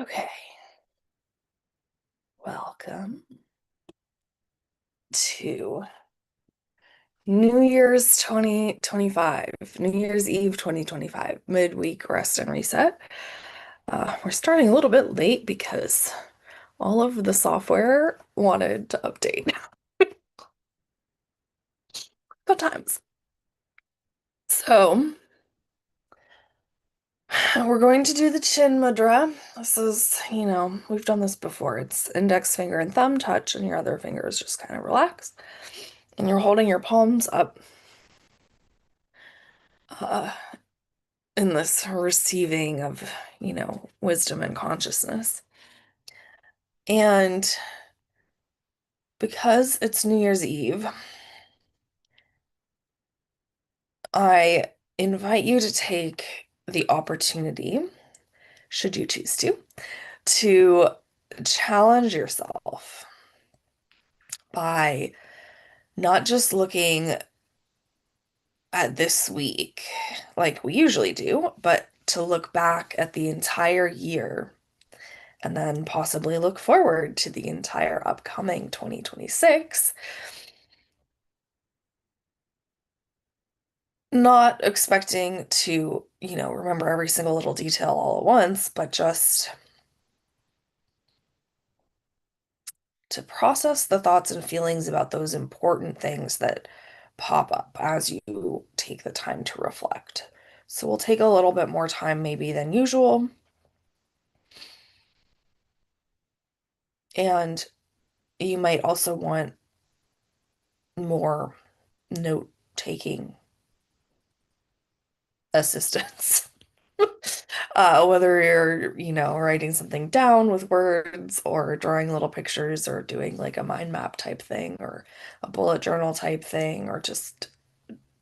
Okay, welcome to New Year's 2025, New Year's Eve 2025, midweek rest and reset. We're starting a little bit late because all of the software wanted to update. Good times. So, we're going to do the chin mudra. This is, we've done this before. It's index finger and thumb touch, and your other fingers just kind of relax. And you're holding your palms up uh, in this receiving of, wisdom and consciousness. And because it's New Year's Eve, I invite you to take the opportunity, should you choose to challenge yourself by not just looking at this week like we usually do, but to look back at the entire year and then possibly look forward to the entire upcoming 2026. Not expecting to, remember every single little detail all at once, but just to process the thoughts and feelings about those important things that pop up as you take the time to reflect. So we'll take a little bit more time maybe than usual. And you might also want more note-taking assistance. Whether you're, writing something down with words or drawing little pictures or doing like a mind map type thing or a bullet journal type thing or just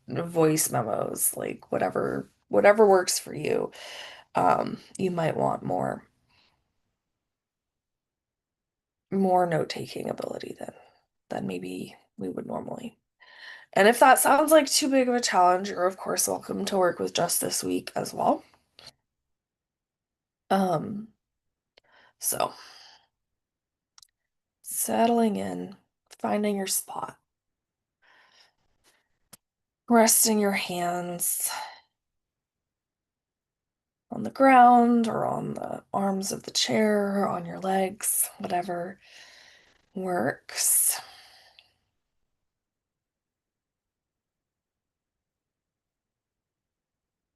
voice memos, like whatever works for you. You might want more note-taking ability than maybe we would normally. And if that sounds like too big of a challenge, you're of course welcome to work with just this week as well. Um, so settling in, finding your spot, resting your hands on the ground or on the arms of the chair, or on your legs, whatever works.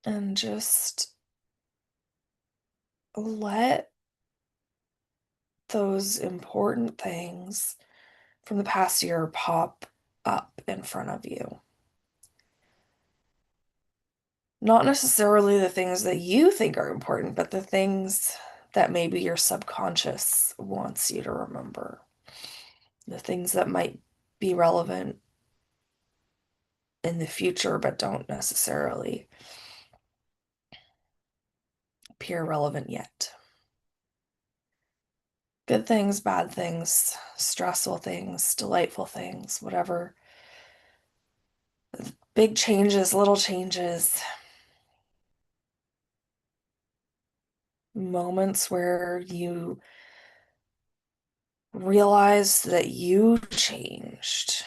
And just let those important things from the past year pop up in front of you. Not necessarily the things that you think are important, but the things that maybe your subconscious wants you to remember. The things that might be relevant in the future, but don't necessarily appear relevant yet. Good things, bad things, stressful things, delightful things, whatever. Big changes, little changes. Moments where you realize that you changed.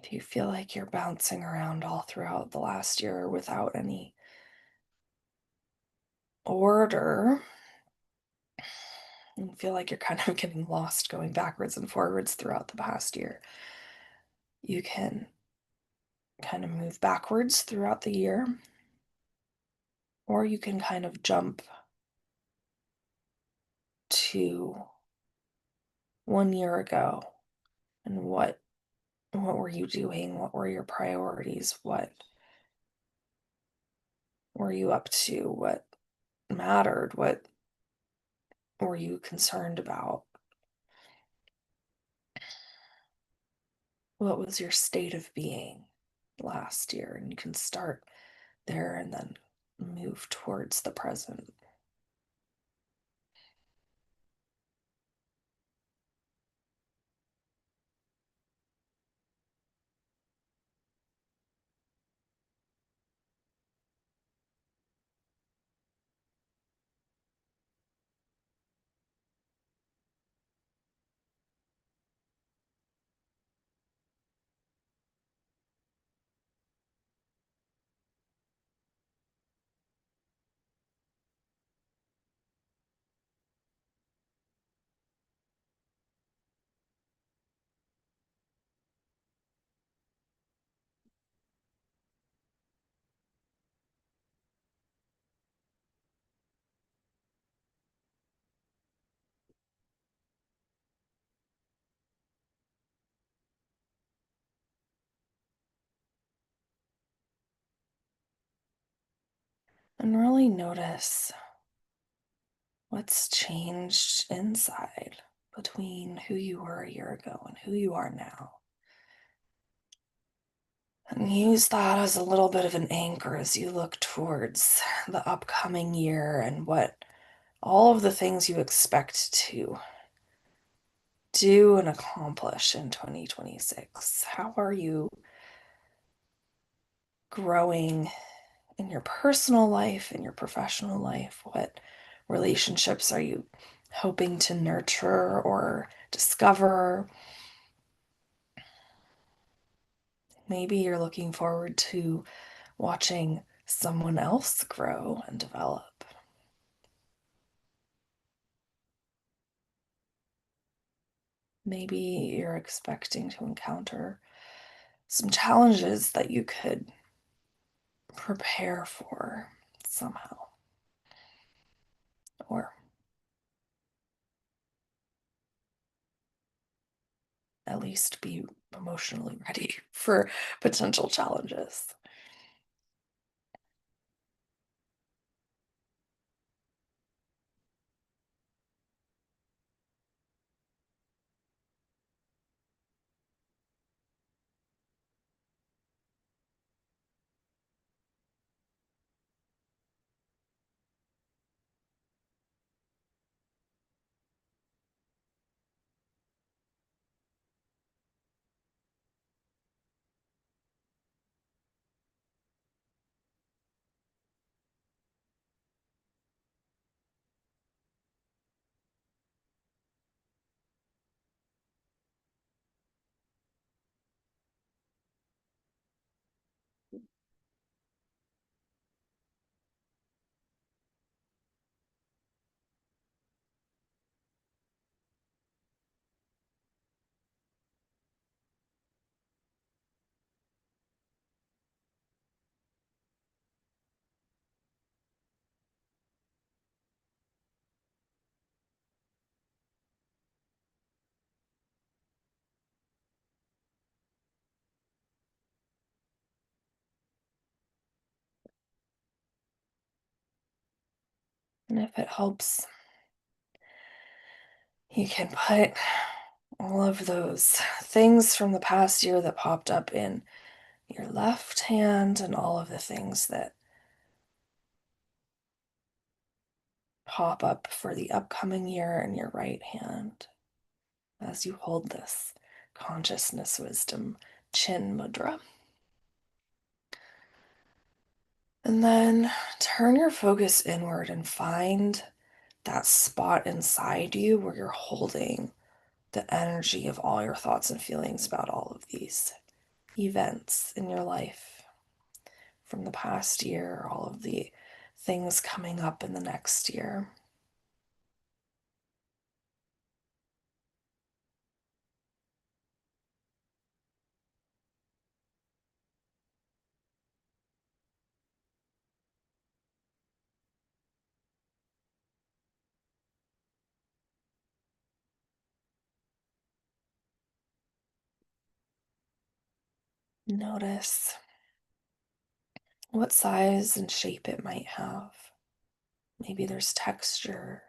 If you feel like you're bouncing around all throughout the last year without any order, and feel like you're kind of getting lost going backwards and forwards throughout the past year, you can kind of move backwards throughout the year, or you can kind of jump to 1 year ago and what were you doing? What were your priorities? What were you up to? What mattered? What were you concerned about? What was your state of being last year? And you can start there and then move towards the present. And really notice what's changed inside between who you were a year ago and who you are now. And use that as a little bit of an anchor as you look towards the upcoming year and what all of the things you expect to do and accomplish in 2026. How are you growing in your personal life, in your professional life? What relationships are you hoping to nurture or discover? Maybe you're looking forward to watching someone else grow and develop. Maybe you're expecting to encounter some challenges that you could prepare for somehow, or at least be emotionally ready for potential challenges. And if it helps, you can put all of those things from the past year that popped up in your left hand and all of the things that pop up for the upcoming year in your right hand as you hold this consciousness wisdom chin mudra. And then turn your focus inward and find that spot inside you where you're holding the energy of all your thoughts and feelings about all of these. events in your life from the past year, all of the things coming up in the next year. Notice what size and shape it might have. Maybe there's texture,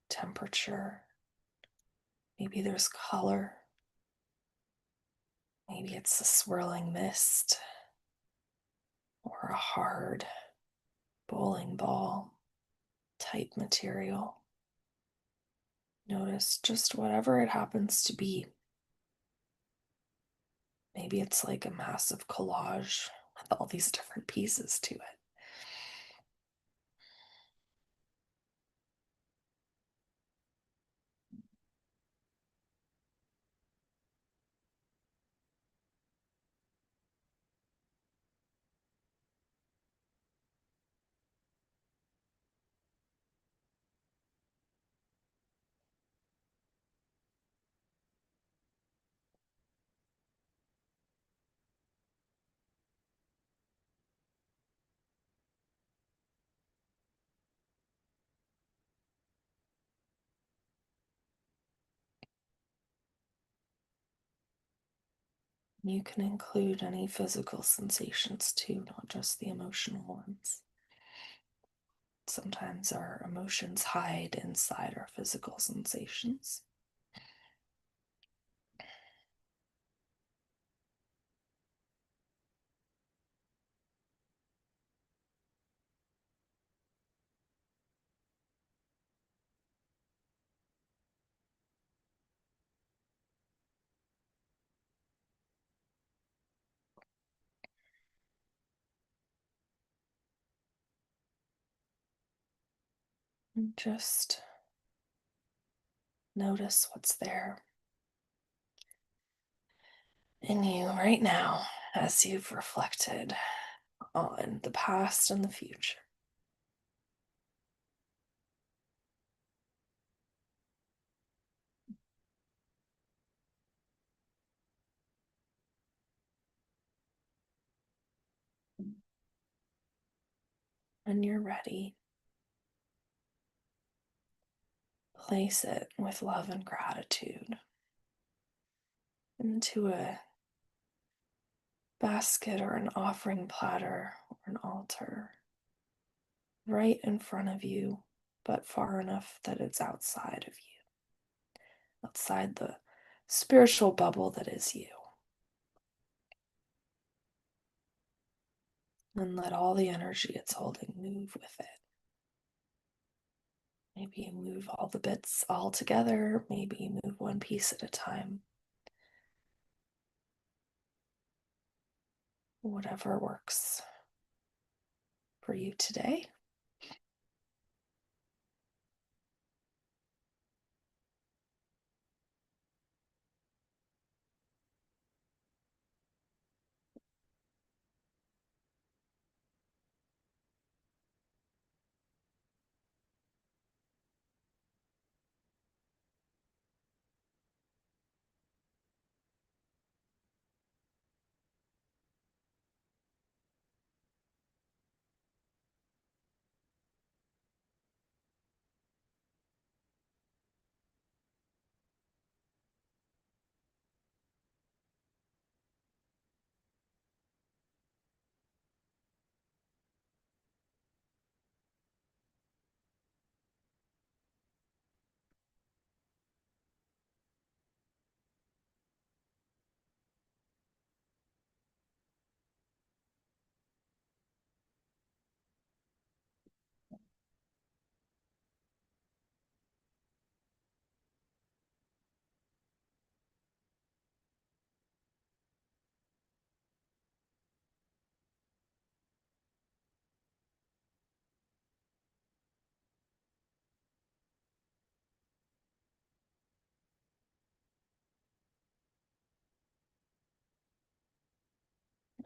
temperature, maybe there's color, maybe it's a swirling mist or a hard bowling ball type material. Notice just whatever it happens to be. Maybe it's like a massive collage with all these different pieces to it. You can include any physical sensations too, not just the emotional ones. Sometimes our emotions hide inside our physical sensations. And just notice what's there in you right now as you've reflected on the past and the future. When you're ready, place it with love and gratitude into a basket or an offering platter or an altar right in front of you, but far enough that it's outside of you, outside the spiritual bubble that is you. And let all the energy it's holding move with it. Maybe you move all the bits all together, maybe you move one piece at a time. Whatever works for you today.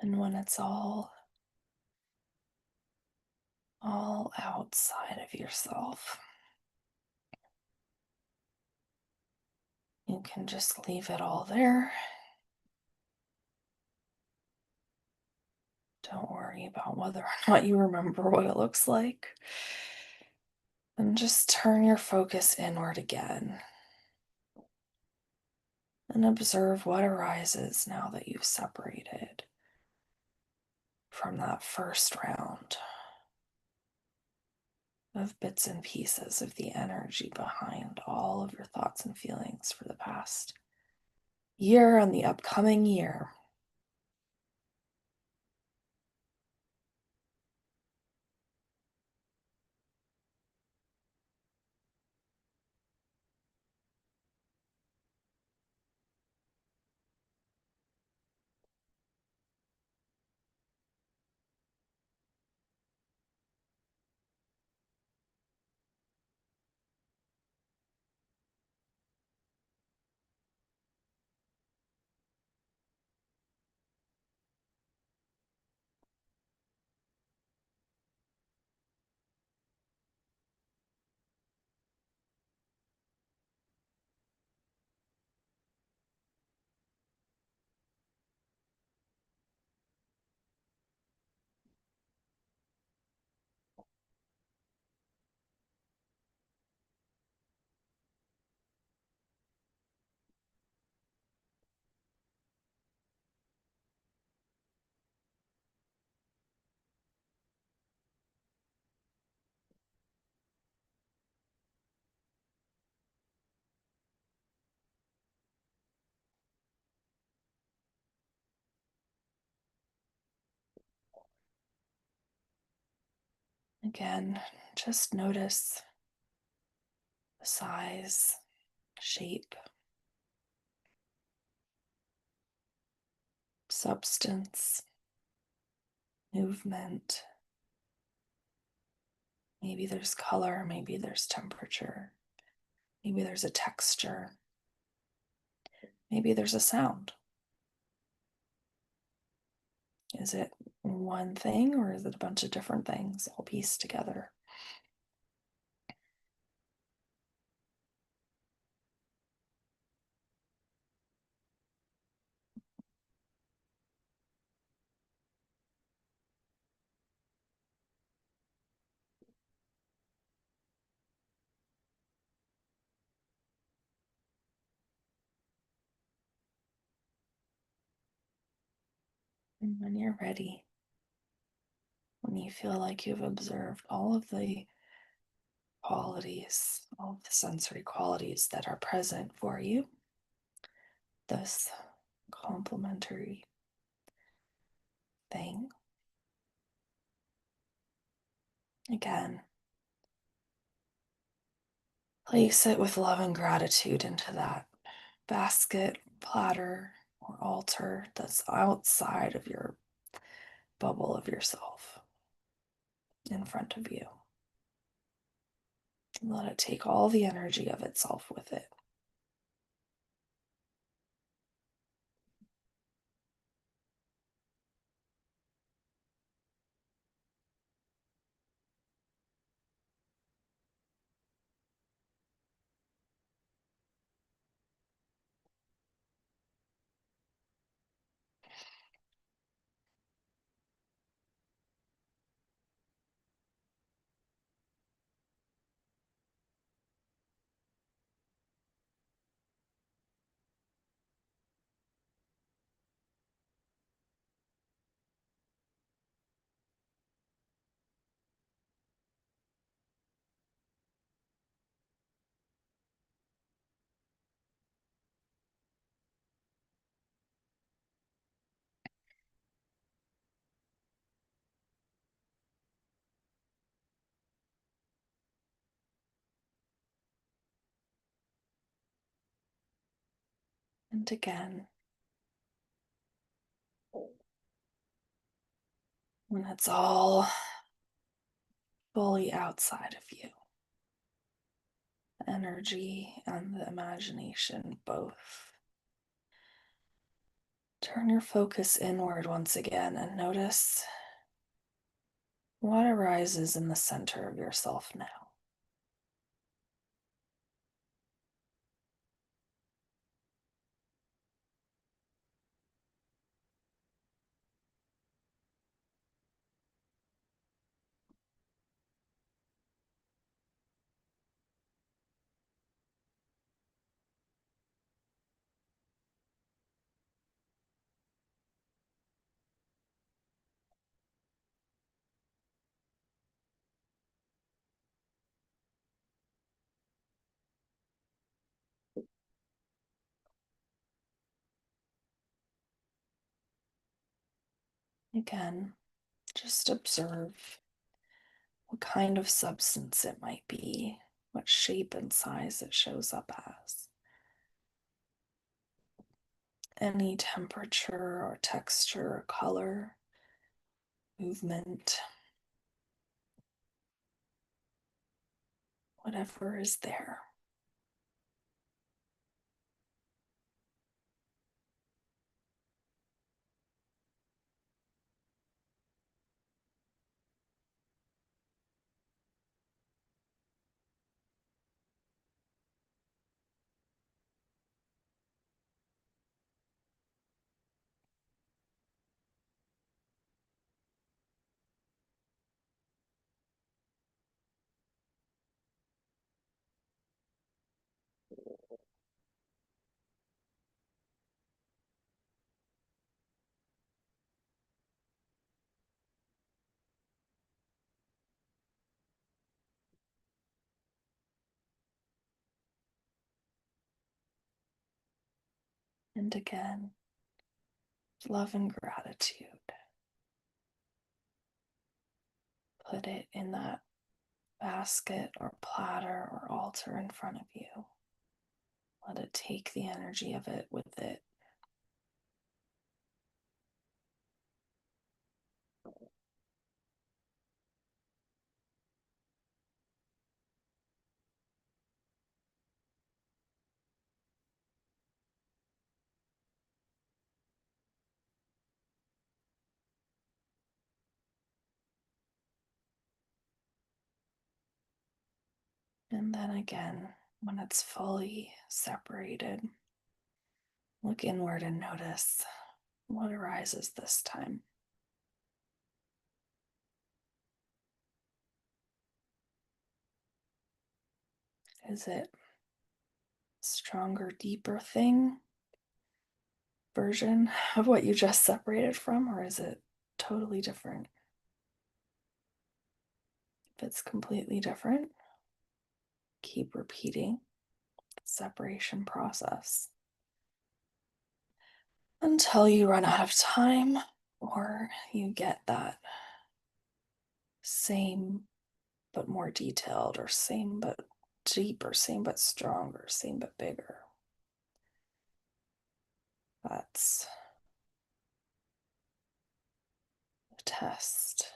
And when it's all outside of yourself, you can just leave it all there. Don't worry about whether or not you remember what it looks like. And just turn your focus inward again and observe what arises now that you've separated from that first round of bits and pieces of the energy behind all of your thoughts and feelings for the past year and the upcoming year. Again, just notice the size, shape, substance, movement. Maybe there's color, maybe there's temperature, maybe there's a texture, maybe there's a sound. Is it one thing or is it a bunch of different things all pieced together? And when you're ready, when you feel like you've observed all of the qualities, all of the sensory qualities that are present for you, this complementary thing, again, place it with love and gratitude into that basket, platter, or altar that's outside of your bubble of yourself in front of you. Let it take all the energy of itself with it. And again, when it's all fully outside of you, the energy and the imagination both Turn your focus inward once again and notice what arises in the center of yourself now. Again, just observe what kind of substance it might be, what shape and size it shows up as. Any temperature or texture or color, movement, whatever is there. And again, love and gratitude. Put it in that basket or platter or altar in front of you. Let it take the energy of it with it. And then again, when it's fully separated, look inward and notice what arises this time. Is it a stronger, deeper thing, version of what you just separated from, or is it totally different? If it's completely different, keep repeating the separation process until you run out of time or you get that same but more detailed, or same but deeper, same but stronger, same but bigger. That's a test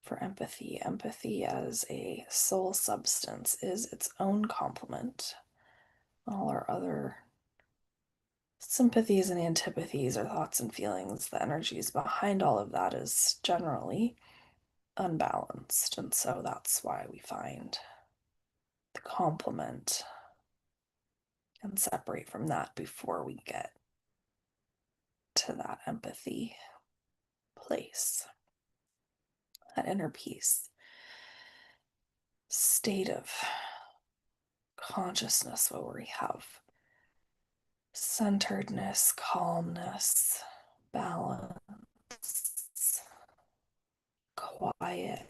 for empathy. Empathy as a soul substance is its own complement. All our other sympathies and antipathies or thoughts and feelings, the energies behind all of that is generally unbalanced. And so that's why we find the complement and separate from that before we get to that empathy place, that inner peace, state of consciousness where we have centeredness, calmness, balance, quiet,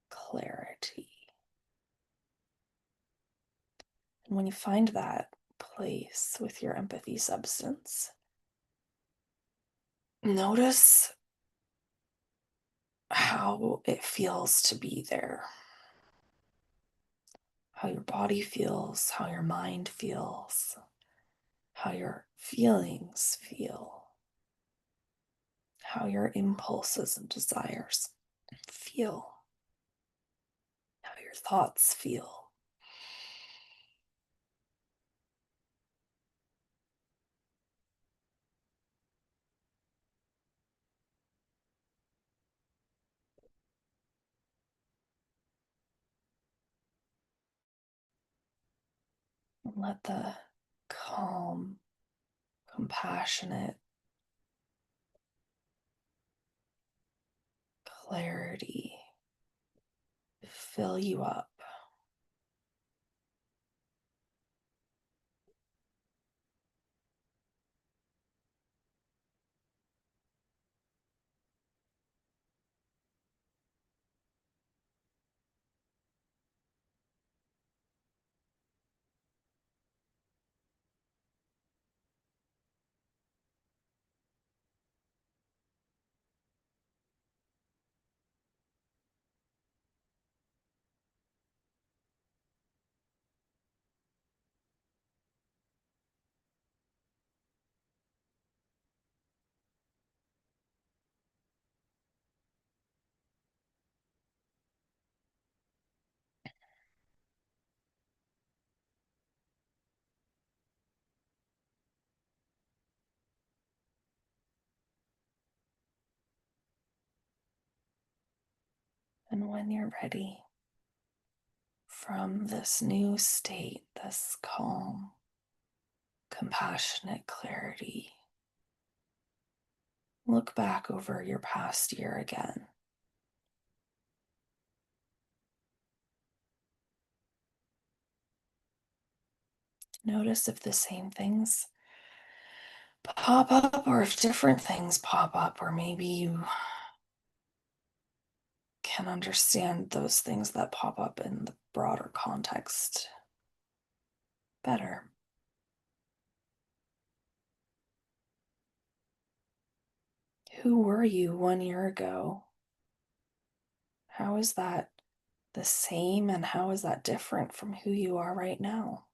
clarity. And when you find that place with your empathy substance, notice how it feels to be there, how your body feels, how your mind feels, how your feelings feel, how your impulses and desires feel, how your thoughts feel. Let the calm, compassionate clarity fill you up. And when you're ready, from this new state, this calm, compassionate clarity, look back over your past year again. Notice if the same things pop up or if different things pop up, or maybe you can understand those things that pop up in the broader context better. Who were you 1 year ago? How is that the same and how is that different from who you are right now?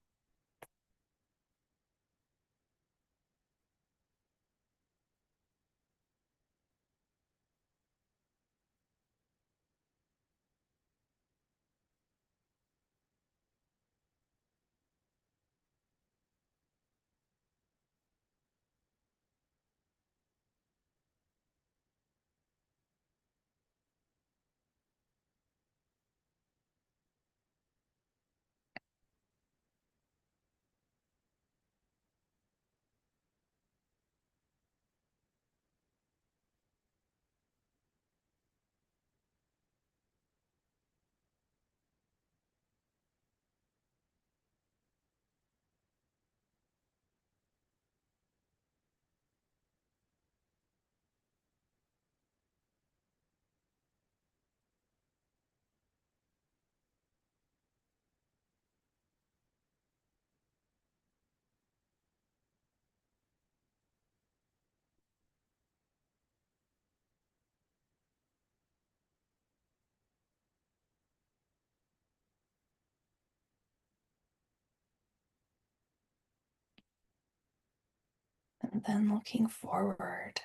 And then looking forward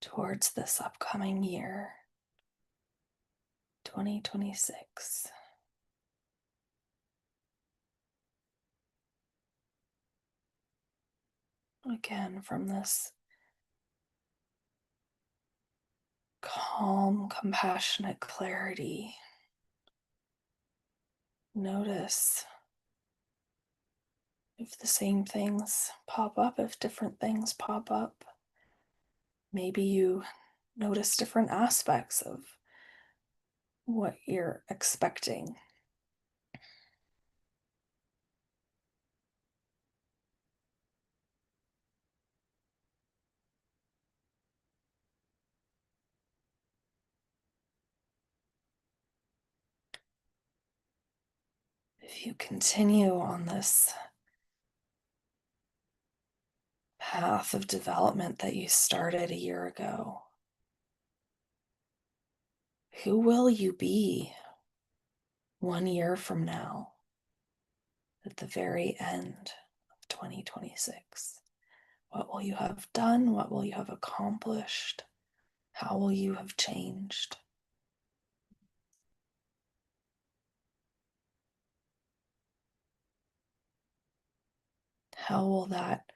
towards this upcoming year, 2026. Again, from this calm, compassionate clarity, notice if the same things pop up, if different things pop up. Maybe you notice different aspects of what you're expecting. If you continue on this path of development that you started a year ago, who will you be 1 year from now at the very end of 2026? What will you have done? What will you have accomplished? How will you have changed? How will that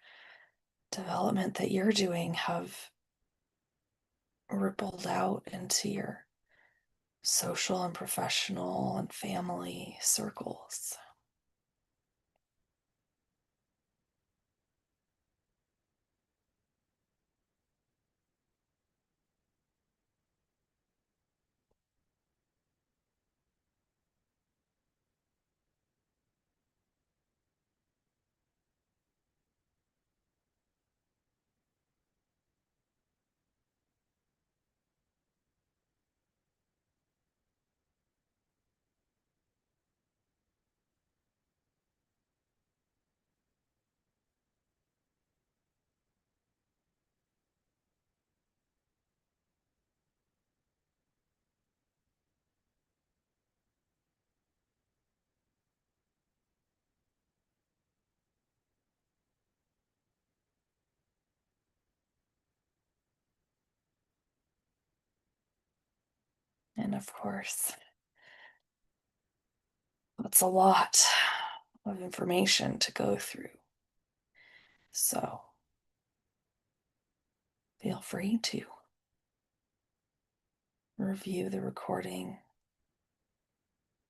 development that you're doing have rippled out into your social and professional and family circles? And of course, that's a lot of information to go through. So feel free to review the recording,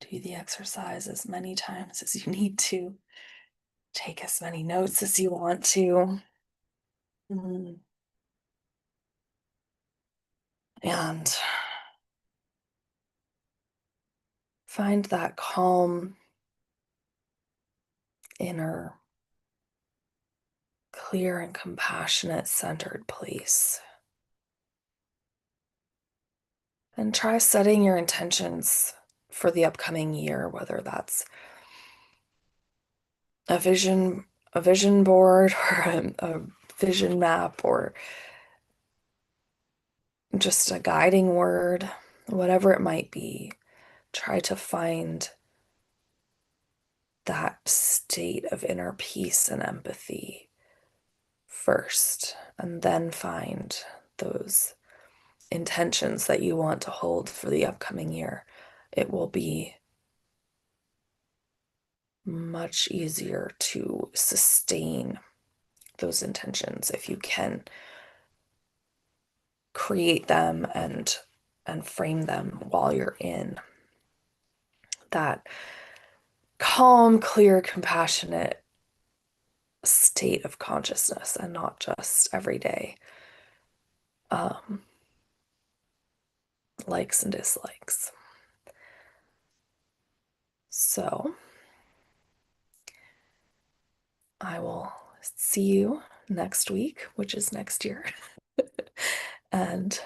do the exercise as many times as you need to, take as many notes as you want to. Mm. And find that calm, inner, clear, and compassionate, centered place. And try setting your intentions for the upcoming year, whether that's a vision board or a vision map or just a guiding word, whatever it might be. Try to find that state of inner peace and empathy first, and then find those intentions that you want to hold for the upcoming year. It will be much easier to sustain those intentions if you can create them and frame them while you're in that calm, clear, compassionate state of consciousness, and not just everyday likes and dislikes. So I will see you next week, which is next year. And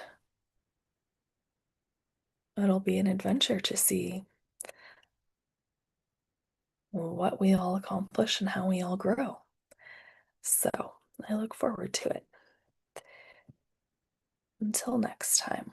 it'll be an adventure to see what we all accomplish and how we all grow. So I look forward to it. Until next time.